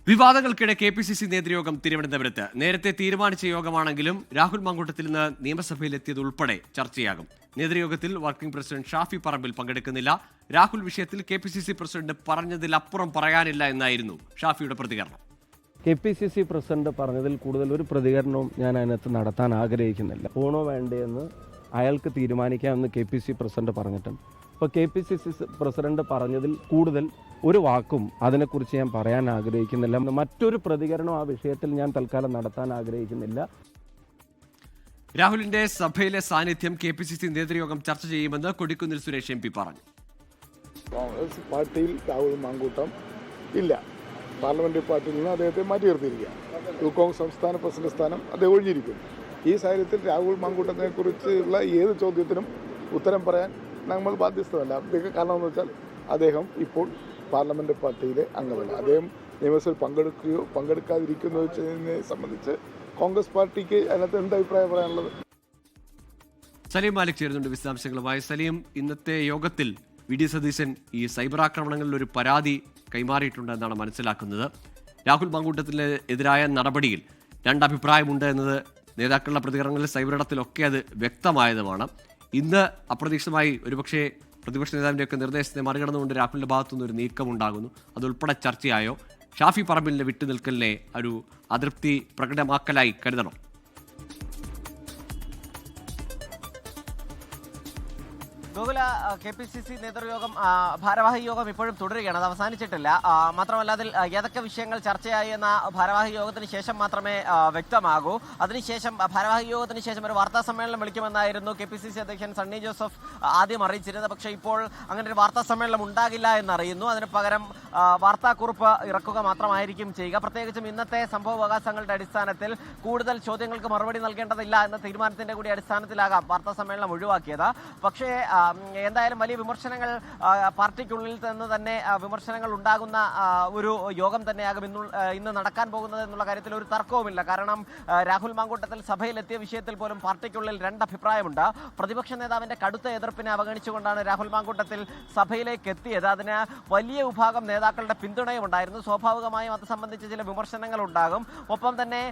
വിവാദങ്ങൾക്കിടെ KPCC നേതൃയോഗം തിരുവനന്തപുരത്ത് നേരത്തെ തീരുമാനിച്ച യോഗമാണെങ്കിലും രാഹുൽ മാങ്കൂട്ടത്തിൽ നിന്ന് നിയമസഭയിലെത്തിയത് ഉൾപ്പെടെ ചർച്ചയാകും. നേതൃയോഗത്തിൽ വർക്കിംഗ് പ്രസിഡന്റ് ഷാഫി പറമ്പിൽ പങ്കെടുക്കുന്നില്ല. രാഹുൽ വിഷയത്തിൽ KPCC പ്രസിഡന്റ് പറഞ്ഞതിലപ്പുറം പറയാനില്ല എന്നായിരുന്നു ഷാഫിയുടെ പ്രതികരണം. KPCC പ്രസിഡന്റ് പറഞ്ഞതിൽ കൂടുതൽ ഒരു പ്രതികരണവും ഞാൻ അതിനകത്ത് നടത്താൻ ആഗ്രഹിക്കുന്നില്ല. പോണോ വേണ്ടയെന്ന് അയാൾക്ക് തീരുമാനിക്കാമെന്ന് KPCC പ്രസിഡന്റ് പറഞ്ഞിട്ടുണ്ട്. അപ്പോൾ KPCC പ്രസിഡന്റ് പറഞ്ഞതിൽ കൂടുതൽ ഒരു വാക്കും അതിനെക്കുറിച്ച് ഞാൻ പറയാൻ ആഗ്രഹിക്കുന്നില്ല. മറ്റൊരു പ്രതികരണം ആ വിഷയത്തിൽ ഞാൻ തൽക്കാലം നടത്താൻ ആഗ്രഹിക്കുന്നില്ല. രാഹുലിന്റെ സഭയിലെ സാന്നിധ്യം KPCC നേതൃയോഗം ചർച്ച ചെയ്യുമെന്ന് കൊടിക്കുന്നിൽ സുരേഷ് MP പറഞ്ഞു. കോൺഗ്രസ് പാർട്ടിയിൽ രാഹുൽ മാങ്കൂട്ടം ഇല്ല. പാർലമെന്ററി പാർട്ടിയിൽ നിന്ന് അദ്ദേഹത്തെ മാറ്റി നിർത്തിയിരിക്കുക. യൂത്ത് കോൺഗ്രസ് സംസ്ഥാന പ്രസിഡന്റ് സ്ഥാനം അദ്ദേഹം ഒഴിഞ്ഞിരിക്കും. ഈ സാഹചര്യത്തിൽ രാഹുൽ മാങ്കൂട്ടത്തിനെ കുറിച്ചുള്ള ഏത് ചോദ്യത്തിനും ഉത്തരം പറയാൻ നമ്മൾ ബാധ്യസ്ഥമല്ല. അദ്ദേഹം കാരണം എന്ന് വെച്ചാൽ അദ്ദേഹം ഇപ്പോൾ പാർലമെന്റ് പാർട്ടിയിലെ അംഗമല്ല. അദ്ദേഹം നിയമസഭയിൽ പങ്കെടുക്കാതിരിക്കുന്നതിനെ സംബന്ധിച്ച് കോൺഗ്രസ് പാർട്ടിക്ക് അതിനകത്ത് എന്ത് അഭിപ്രായം പറയാനുള്ളത്? സലീം മാലിക് ചേരുന്നുണ്ട് വിശദാംശങ്ങളുമായി. സലീം, ഇന്നത്തെ യോഗത്തിൽ VD സതീശൻ ഈ സൈബർ ആക്രമണങ്ങളിൽ ഒരു പരാതി കൈമാറിയിട്ടുണ്ടെന്നാണ് മനസ്സിലാക്കുന്നത്. രാഹുൽ മാങ്കൂട്ടത്തിന് എതിരായ നടപടിയിൽ രണ്ടഭിപ്രായമുണ്ട് എന്നത് നേതാക്കളുടെ പ്രതികരണങ്ങളിൽ സൈബറിടത്തിലൊക്കെ അത് വ്യക്തമായതുമാണ്. ഇന്ന് അപ്രതീക്ഷിതമായി ഒരുപക്ഷെ പ്രതിപക്ഷ നേതാവിൻ്റെയൊക്കെ നിർദ്ദേശത്തെ മറികടന്നുകൊണ്ട് രാഹുലിൻ്റെ ഭാഗത്തുനിന്ന് ഒരു നീക്കമുണ്ടാകുന്നു. അതുൾപ്പെടെ ചർച്ചയായോ? ഷാഫി പറമ്പിലിൻ്റെ വിട്ടുനിൽക്കലിനെ ഒരു അതൃപ്തി പ്രകടമാക്കലായി കരുതണം? ഗോകുല, KPCC നേതൃയോഗം ഭാരവാഹി യോഗം ഇപ്പോഴും തുടരുകയാണ്. അത് അവസാനിച്ചിട്ടില്ല. മാത്രമല്ല, അതിൽ ഏതൊക്കെ വിഷയങ്ങൾ ചർച്ചയായി എന്ന ഭാരവാഹി യോഗത്തിന് ശേഷം മാത്രമേ വ്യക്തമാകൂ. അതിനുശേഷം ഭാരവാഹി യോഗത്തിന് ശേഷം ഒരു വാർത്താ സമ്മേളനം വിളിക്കുമെന്നായിരുന്നു KPCC അധ്യക്ഷൻ സണ്ണി ജോസഫ് ആദ്യം അറിയിച്ചിരുന്നത്. പക്ഷേ ഇപ്പോൾ അങ്ങനെ ഒരു വാർത്താ സമ്മേളനം ഉണ്ടാകില്ല എന്നറിയുന്നു. അതിന് പകരം വാർത്താക്കുറിപ്പ് ഇറക്കുക മാത്രമായിരിക്കും ചെയ്യുക. പ്രത്യേകിച്ചും ഇന്നത്തെ സംഭവവികാസങ്ങളുടെ അടിസ്ഥാനത്തിൽ കൂടുതൽ ചോദ്യങ്ങൾക്ക് മറുപടി നൽകേണ്ടതില്ല എന്ന തീരുമാനത്തിന്റെ കൂടി അടിസ്ഥാനത്തിലാകാം വാർത്താ സമ്മേളനം ഒഴിവാക്കിയത്. പക്ഷേ എന്തായാലും വലിയ വിമർശനങ്ങൾ പാർട്ടിക്കുള്ളിൽ നിന്ന് തന്നെ വിമർശനങ്ങൾ ഉണ്ടാകുന്ന ഒരു യോഗം തന്നെയാകും ഇന്ന് നടക്കാൻ പോകുന്നത് എന്നുള്ള കാര്യത്തിൽ ഒരു തർക്കവുമില്ല. കാരണം രാഹുൽ മാങ്കൂട്ടത്തിൽ സഭയിലെത്തിയ വിഷയത്തിൽ പോലും പാർട്ടിക്കുള്ളിൽ രണ്ടഭിപ്രായമുണ്ട്. പ്രതിപക്ഷ നേതാവിന്റെ കടുത്ത എതിർപ്പിനെ അവഗണിച്ചുകൊണ്ടാണ് രാഹുൽ മാങ്കൂട്ടത്തിൽ സഭയിലേക്ക് എത്തിയത്. അതിന് വലിയ വിഭാഗം നേതാക്കളുടെ പിന്തുണയും ഉണ്ടായിരുന്നു. സ്വാഭാവികമായും അത് സംബന്ധിച്ച് ചില വിമർശനങ്ങൾ ഉണ്ടാകും. ഒപ്പം തന്നെ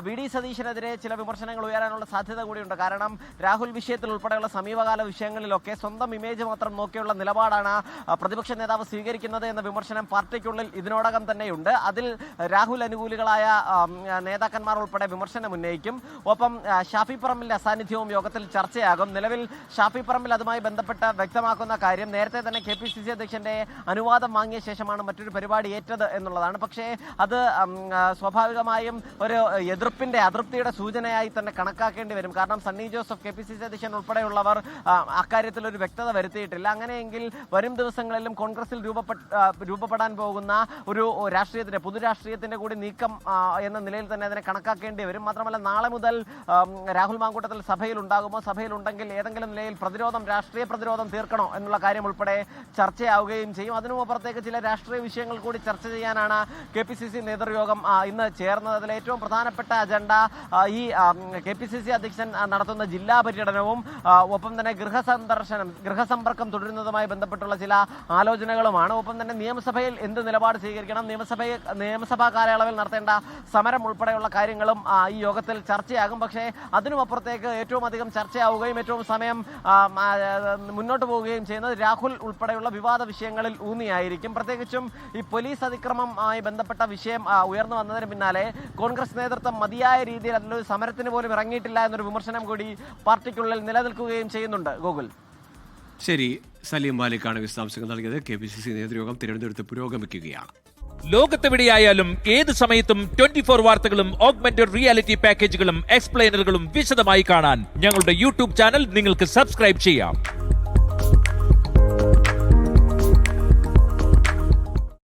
VD സതീശനെതിരെ ചില വിമർശനങ്ങൾ ഉയരാനുള്ള സാധ്യത കൂടിയുണ്ട്. കാരണം രാഹുൽ വിഷയത്തിൽ ഉൾപ്പെടെയുള്ള സമീപകാല വിഷയങ്ങളിലൊക്കെ സ്വന്തം ഇമേജ് മാത്രം നോക്കിയുള്ള നിലപാടാണ് പ്രതിപക്ഷ നേതാവ് സ്വീകരിക്കുന്നത് എന്ന വിമർശനം പാർട്ടിക്കുള്ളിൽ ഇതിനോടകം തന്നെയുണ്ട്. അതിൽ രാഹുൽ അനുകൂലികളായ നേതാക്കന്മാർ ഉൾപ്പെടെ വിമർശനം ഉന്നയിക്കും. ഒപ്പം ഷാഫി പറമ്പിലിന്റെ അസാന്നിധ്യവും യോഗത്തിൽ ചർച്ചയാകും. നിലവിൽ ഷാഫി പറമ്പിൽ അതുമായി ബന്ധപ്പെട്ട് വ്യക്തമാക്കുന്ന കാര്യം നേരത്തെ തന്നെ KPCC അധ്യക്ഷന്റെ അനുവാദം വാങ്ങിയ ശേഷമാണ് മറ്റൊരു പരിപാടി ഏറ്റത് എന്നുള്ളതാണ്. പക്ഷേ അത് സ്വാഭാവികമായും ഒരു എതിർപ്പിന്റെ അതൃപ്തിയുടെ സൂചനയായി തന്നെ കണക്കാക്കേണ്ടി വരും. കാരണം സണ്ണി ജോസഫ് KPCC അധ്യക്ഷൻ ഉൾപ്പെടെയുള്ളവർ അക്കാര്യത്തിൽ ഒരു വ്യക്തത വരുത്തിയിട്ടില്ല. അങ്ങനെയെങ്കിൽ വരും ദിവസങ്ങളിലും കോൺഗ്രസിൽ രൂപപ്പെടാൻ പോകുന്ന ഒരു പൊതുരാഷ്ട്രീയത്തിന്റെ കൂടി നീക്കം എന്ന നിലയിൽ തന്നെ അതിനെ കണക്കാക്കേണ്ടി വരും. മാത്രമല്ല, നാളെ മുതൽ രാഹുൽ മാങ്കൂട്ടത്തിൽ സഭയിൽ ഉണ്ടാകുമോ, സഭയിലുണ്ടെങ്കിൽ ഏതെങ്കിലും നിലയിൽ രാഷ്ട്രീയ പ്രതിരോധം തീർക്കണോ എന്നുള്ള കാര്യം ഉൾപ്പെടെ ചർച്ചയാവുകയും ചെയ്യും. അതിനുമപ്പുറത്തേക്ക് ചില രാഷ്ട്രീയ വിഷയങ്ങൾ കൂടി ചർച്ച ചെയ്യാനാണ് KPCC നേതൃയോഗം ഇന്ന് ചേർന്നത്. അതിൽ ഏറ്റവും പ്രധാനപ്പെട്ട അജണ്ട ഈ KPCC അധ്യക്ഷൻ നടത്തുന്ന ജില്ലാ പര്യടനവും ഒപ്പം തന്നെ ഗൃഹസമ്പർക്കം തുടരുന്നതുമായി ബന്ധപ്പെട്ടുള്ള ചില ആലോചനകളുമാണ്. ഒപ്പം തന്നെ നിയമസഭയിൽ എന്ത് നിലപാട് സ്വീകരിക്കണം, നിയമസഭാ കാലയളവിൽ നടത്തേണ്ട സമരം ഉൾപ്പെടെയുള്ള കാര്യങ്ങളും ഈ യോഗത്തിൽ ചർച്ചയാകും. പക്ഷേ അതിനുമപ്പുറത്തേക്ക് ഏറ്റവും അധികം ചർച്ചയാവുകയും ഏറ്റവും സമയം മുന്നോട്ട് പോവുകയും ചെയ്യുന്നത് രാഹുൽ ഉൾപ്പെടെയുള്ള വിവാദ വിഷയങ്ങളിൽ ഊന്നിയായിരിക്കും. പ്രത്യേകിച്ചും ഈ പോലീസ് അതിക്രമവുമായി ബന്ധപ്പെട്ട വിഷയം ഉയർന്നു വന്നതിന് പിന്നാലെ കോൺഗ്രസ് നേതൃത്വം മതിയായ രീതിയിൽ അതിലൊരു സമരത്തിന് പോലും ഇറങ്ങിയിട്ടില്ല എന്നൊരു വിമർശനം കൂടി പാർട്ടിക്കുള്ളിൽ നിലനിൽക്കുകയും ചെയ്യുന്നുണ്ട്. ഗോകുൽ, ശരി. സലീം മാലിക്കാണ് വിശദാംശങ്ങൾ നൽകിയത്. KPCC നേതൃയോഗം തിരുവനന്തപുരത്ത് പുരോഗമിക്കുകയാണ്. ലോകത്തെവിടെയായാലും ഏത് സമയത്തും 24 വാർത്തകളും ഓഗ്മെന്റഡ് റിയാലിറ്റി പാക്കേജുകളും എക്സ്പ്ലെയിനറുകളും വിശദമായി കാണാൻ ഞങ്ങളുടെ YouTube ചാനൽ നിങ്ങൾക്ക് സബ്സ്ക്രൈബ് ചെയ്യാം.